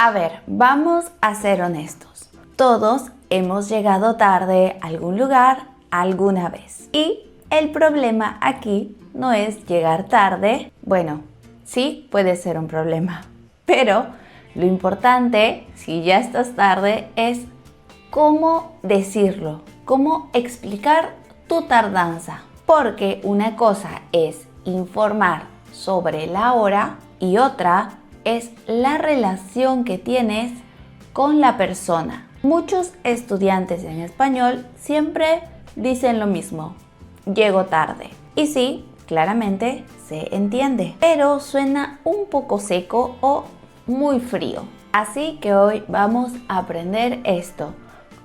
A ver, vamos a ser honestos. Todos hemos llegado tarde a algún lugar alguna vez. Y el problema aquí no es llegar tarde. Bueno, sí puede ser un problema. Pero lo importante, si ya estás tarde, es cómo decirlo, cómo explicar tu tardanza. Porque una cosa es informar sobre la hora y otra es la relación que tienes con la persona. Muchos estudiantes en español siempre dicen lo mismo: llego tarde. Y sí, claramente se entiende, pero suena un poco seco o muy frío. Así que hoy vamos a aprender esto: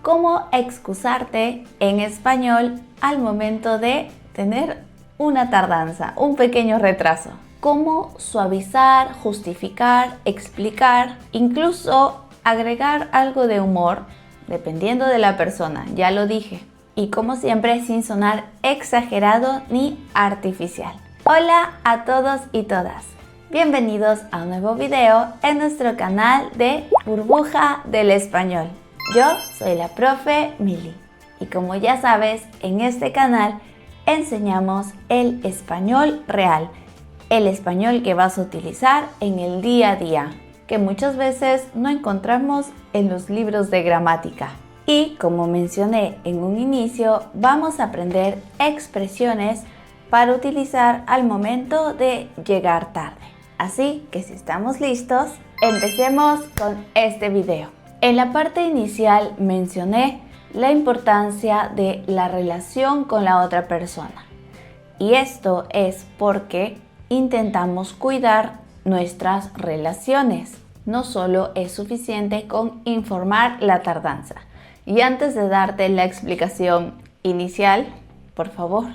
cómo excusarte en español al momento de tener una tardanza, un pequeño retraso. Cómo suavizar, justificar, explicar, incluso agregar algo de humor, dependiendo de la persona, ya lo dije. Y como siempre, sin sonar exagerado ni artificial. Hola a todos y todas. Bienvenidos a un nuevo video en nuestro canal de Burbuja del Español. Yo soy la profe Mili y como ya sabes, en este canal enseñamos el español real, el español que vas a utilizar en el día a día, que muchas veces no encontramos en los libros de gramática. Y como mencioné en un inicio, vamos a aprender expresiones para utilizar al momento de llegar tarde. Así que si estamos listos, empecemos con este video. En la parte inicial mencioné la importancia de la relación con la otra persona. Y esto es porque intentamos cuidar nuestras relaciones. No solo es suficiente con informar la tardanza. Y antes de darte la explicación inicial, por favor,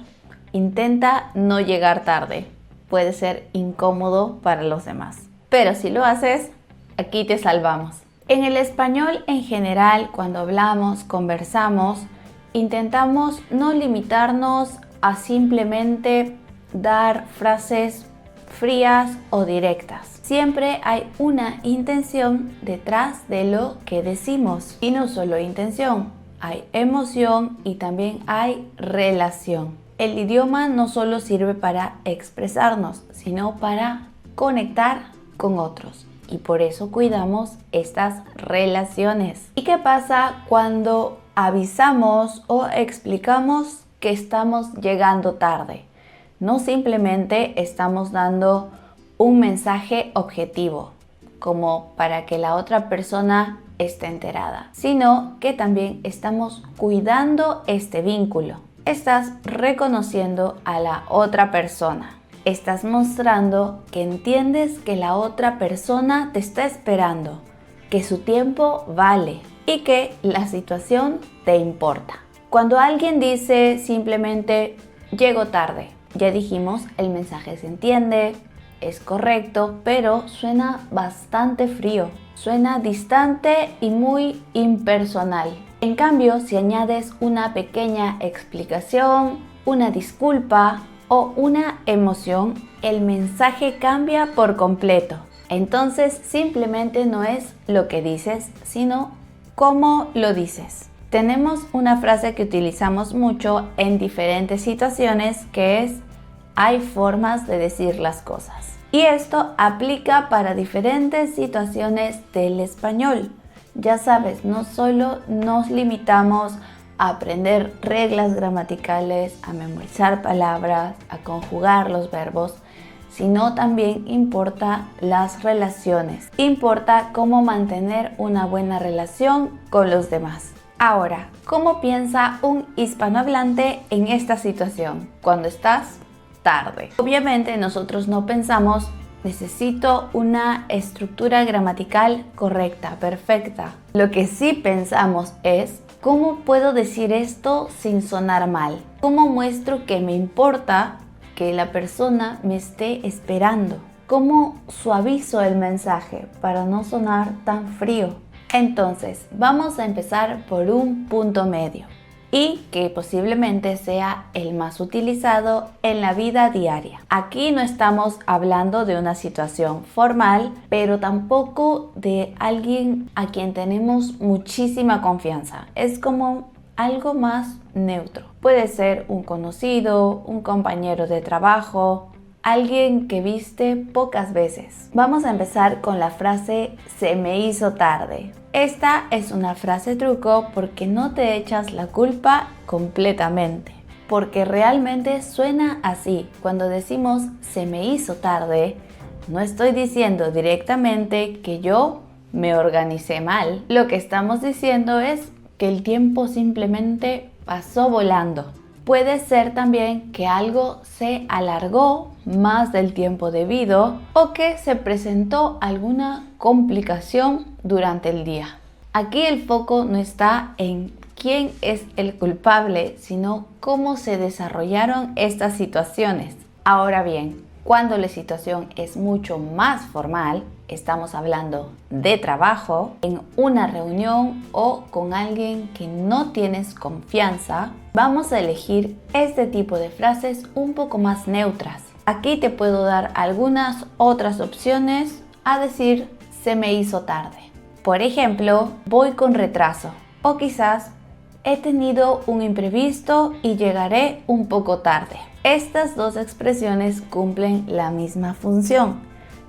intenta no llegar tarde. Puede ser incómodo para los demás. Pero si lo haces, aquí te salvamos. En el español en general, cuando hablamos, conversamos, intentamos no limitarnos a simplemente dar frases frías o directas. Siempre hay una intención detrás de lo que decimos. Y no solo intención, hay emoción y también hay relación. El idioma no solo sirve para expresarnos, sino para conectar con otros. Y por eso cuidamos estas relaciones. ¿Y qué pasa cuando avisamos o explicamos que estamos llegando tarde? No simplemente estamos dando un mensaje objetivo, como para que la otra persona esté enterada, sino que también estamos cuidando este vínculo. Estás reconociendo a la otra persona. Estás mostrando que entiendes que la otra persona te está esperando, que su tiempo vale y que la situación te importa. Cuando alguien dice simplemente llego tarde, ya dijimos, el mensaje se entiende, es correcto, pero suena bastante frío, suena distante y muy impersonal. En cambio, si añades una pequeña explicación, una disculpa o una emoción, el mensaje cambia por completo. Entonces, simplemente no es lo que dices, sino cómo lo dices. Tenemos una frase que utilizamos mucho en diferentes situaciones que es: hay formas de decir las cosas. Y esto aplica para diferentes situaciones del español. Ya sabes, no solo nos limitamos a aprender reglas gramaticales, a memorizar palabras, a conjugar los verbos, sino también importa las relaciones. Importa cómo mantener una buena relación con los demás. Ahora, ¿cómo piensa un hispanohablante en esta situación cuando estás tarde? Obviamente nosotros no pensamos: necesito una estructura gramatical correcta, perfecta. Lo que sí pensamos es: ¿cómo puedo decir esto sin sonar mal? ¿Cómo muestro que me importa que la persona me esté esperando? ¿Cómo suavizo el mensaje para no sonar tan frío? Entonces, vamos a empezar por un punto medio. y que posiblemente sea el más utilizado en la vida diaria. Aquí no estamos hablando de una situación formal, pero tampoco de alguien a quien tenemos muchísima confianza. Es como algo más neutro. Puede ser un conocido, un compañero de trabajo, alguien que viste pocas veces. Vamos a empezar con la frase "se me hizo tarde". Esta es una frase truco porque no te echas la culpa completamente, porque realmente suena así. Cuando decimos "se me hizo tarde", no estoy diciendo directamente que yo me organicé mal. Lo que estamos diciendo es que el tiempo simplemente pasó volando. Puede ser también que algo se alargó más del tiempo debido o que se presentó alguna complicación durante el día. Aquí el foco no está en quién es el culpable, sino cómo se desarrollaron estas situaciones. Ahora bien, cuando la situación es mucho más formal, estamos hablando de trabajo, en una reunión o con alguien que no tienes confianza, vamos a elegir este tipo de frases un poco más neutras. Aquí te puedo dar algunas otras opciones a decir "se me hizo tarde". Por ejemplo, "voy con retraso", o quizás "he tenido un imprevisto y llegaré un poco tarde". Estas dos expresiones cumplen la misma función.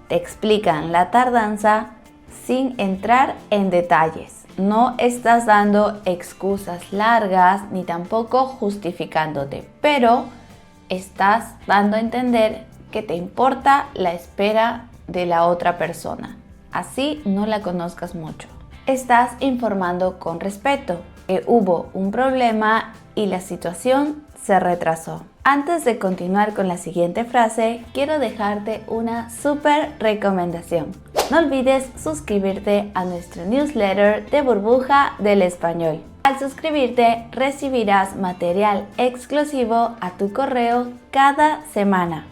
Te explican la tardanza sin entrar en detalles. No estás dando excusas largas ni tampoco justificándote, pero estás dando a entender que te importa la espera de la otra persona. Así no la conozcas mucho. Estás informando con respeto que hubo un problema y la situación se retrasó. Antes de continuar con la siguiente frase, quiero dejarte una súper recomendación. No olvides suscribirte a nuestro newsletter de Burbuja del Español. Al suscribirte recibirás material exclusivo a tu correo cada semana.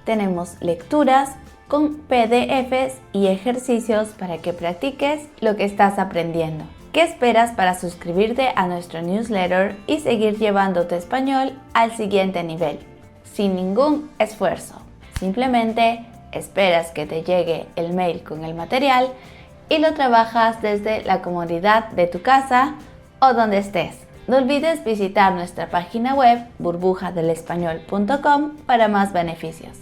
Tenemos lecturas con PDFs y ejercicios para que practiques lo que estás aprendiendo. ¿Qué esperas para suscribirte a nuestro newsletter y seguir llevando tu español al siguiente nivel? Sin ningún esfuerzo. Simplemente esperas que te llegue el mail con el material y lo trabajas desde la comodidad de tu casa o donde estés. No olvides visitar nuestra página web burbujadelespañol.com para más beneficios.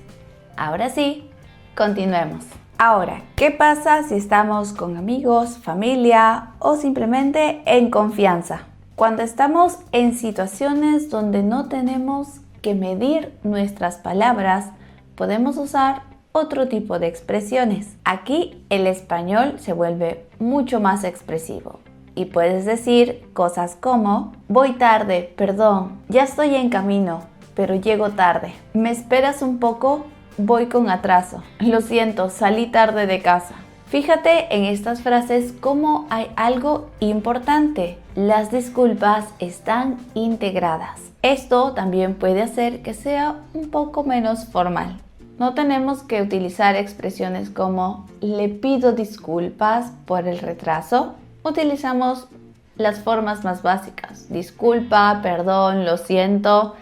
Ahora sí, continuemos. Ahora, ¿qué pasa si estamos con amigos, familia o simplemente en confianza? Cuando estamos en situaciones donde no tenemos que medir nuestras palabras, podemos usar otro tipo de expresiones. Aquí el español se vuelve mucho más expresivo y puedes decir cosas como "voy tarde, perdón, ya estoy en camino, pero llego tarde. ¿Me esperas un poco? Voy con atraso. Lo siento, salí tarde de casa". Fíjate en estas frases cómo hay algo importante. Las disculpas están integradas. Esto también puede hacer que sea un poco menos formal. No tenemos que utilizar expresiones como "le pido disculpas por el retraso". Utilizamos las formas más básicas: disculpa, perdón, lo siento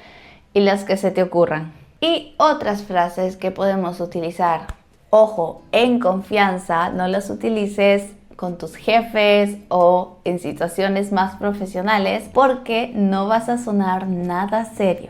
y las que se te ocurran. Y otras frases que podemos utilizar. Ojo, en confianza, no las utilices con tus jefes o en situaciones más profesionales porque no vas a sonar nada serio.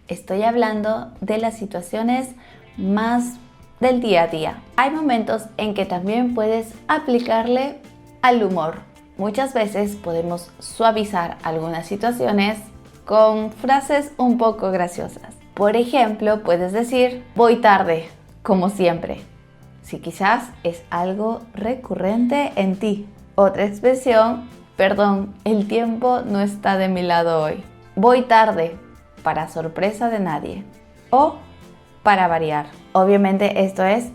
Estoy hablando de las situaciones más del día a día. Hay momentos en que también puedes aplicarle al humor. Muchas veces podemos suavizar algunas situaciones con frases un poco graciosas. Por ejemplo, puedes decir "voy tarde", como siempre, si quizás es algo recurrente en ti. Otra expresión: "perdón, el tiempo no está de mi lado hoy". Voy tarde, para sorpresa de nadie. O para variar. Obviamente esto es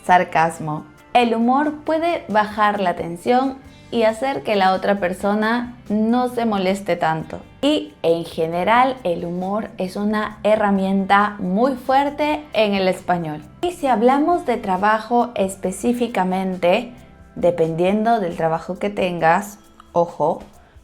sarcasmo. El humor puede bajar la tensión y hacer que la otra persona no se moleste tanto. Y en general el humor es una herramienta muy fuerte en el español. Y si hablamos de trabajo específicamente, dependiendo del trabajo que tengas, ojo,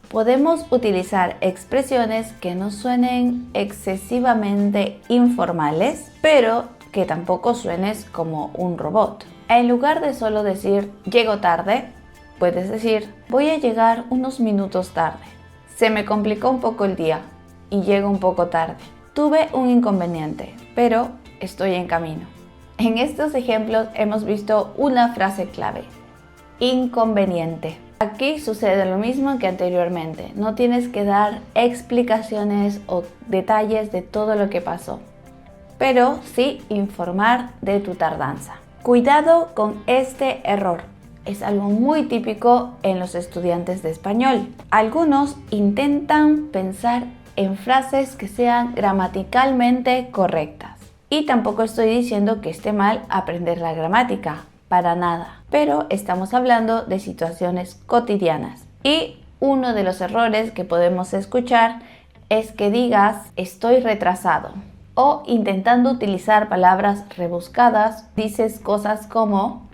Podemos utilizar expresiones que no suenen excesivamente informales, pero que tampoco suenes como un robot. En lugar de solo decir llego tarde, puedes decir voy a llegar unos minutos tarde. Se me complicó un poco el día y llego un poco tarde. Tuve un inconveniente, pero estoy en camino. En estos ejemplos hemos visto una frase clave: inconveniente. Aquí sucede lo mismo que anteriormente. No tienes que dar explicaciones o detalles de todo lo que pasó, pero sí informar de tu tardanza. Cuidado con este error. Es algo muy típico en los estudiantes de español. Algunos intentan pensar en frases que sean gramaticalmente correctas. Y tampoco estoy diciendo que esté mal aprender la gramática, para nada. Pero estamos hablando de situaciones cotidianas. Y uno de los errores que podemos escuchar es que digas estoy retrasado. O intentando utilizar palabras rebuscadas, dices cosas como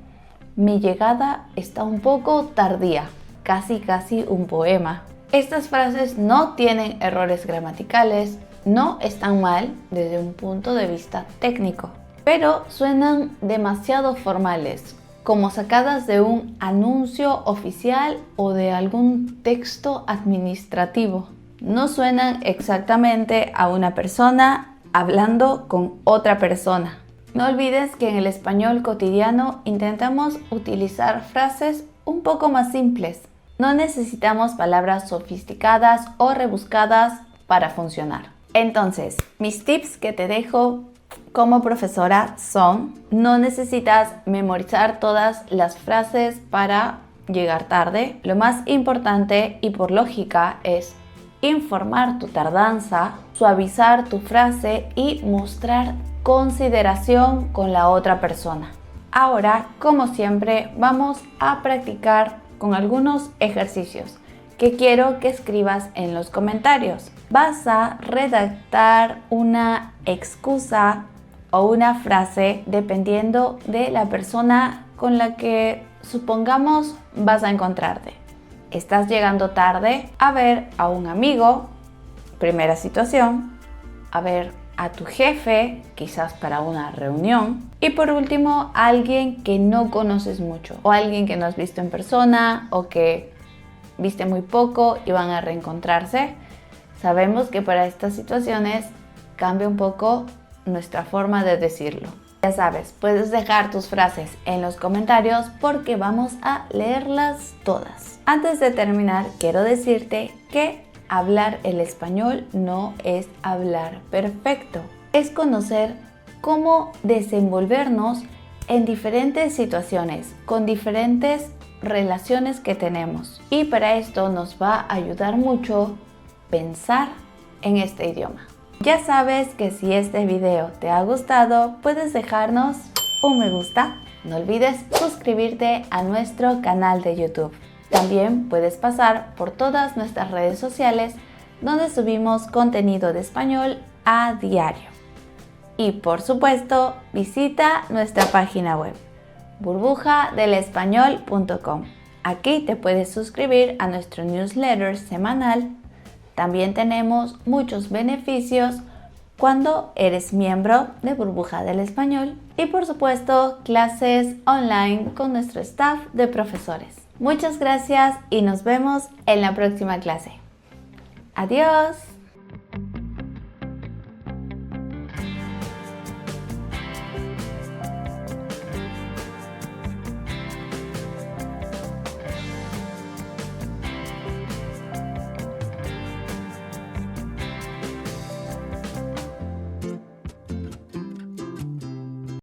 mi llegada está un poco tardía, casi un poema. Estas frases no tienen errores gramaticales, no están mal desde un punto de vista técnico, pero suenan demasiado formales, como sacadas de un anuncio oficial o de algún texto administrativo. No suenan exactamente a una persona hablando con otra persona. No olvides que en el español cotidiano intentamos utilizar frases un poco más simples. No necesitamos palabras sofisticadas o rebuscadas para funcionar. Entonces, mis tips que te dejo como profesora son: no necesitas memorizar todas las frases para llegar tarde. Lo más importante y por lógica es informar tu tardanza, suavizar tu frase y mostrar consideración con la otra persona. Ahora, como siempre, vamos a practicar con algunos ejercicios que quiero que escribas en los comentarios. Vas a redactar una excusa o una frase dependiendo de la persona con la que supongamos vas a encontrarte. Estás llegando tarde a ver a un amigo, primera situación, a ver a tu jefe, quizás para una reunión, y por último, a alguien que no conoces mucho, o alguien que no has visto en persona, o que viste muy poco y van a reencontrarse. Sabemos que para estas situaciones cambia un poco nuestra forma de decirlo. Ya sabes, puedes dejar tus frases en los comentarios porque vamos a leerlas todas. Antes de terminar, quiero decirte que hablar el español no es hablar perfecto. Es conocer cómo desenvolvernos en diferentes situaciones, con diferentes relaciones que tenemos. Y para esto nos va a ayudar mucho pensar en este idioma. Ya sabes que si este video te ha gustado, puedes dejarnos un me gusta. No olvides suscribirte a nuestro canal de YouTube. También puedes pasar por todas nuestras redes sociales donde subimos contenido de español a diario. Y por supuesto, visita nuestra página web burbujadelespañol.com. Aquí te puedes suscribir a nuestro newsletter semanal. También tenemos muchos beneficios cuando eres miembro de Burbuja del Español y por supuesto clases online con nuestro staff de profesores. Muchas gracias y nos vemos en la próxima clase. Adiós.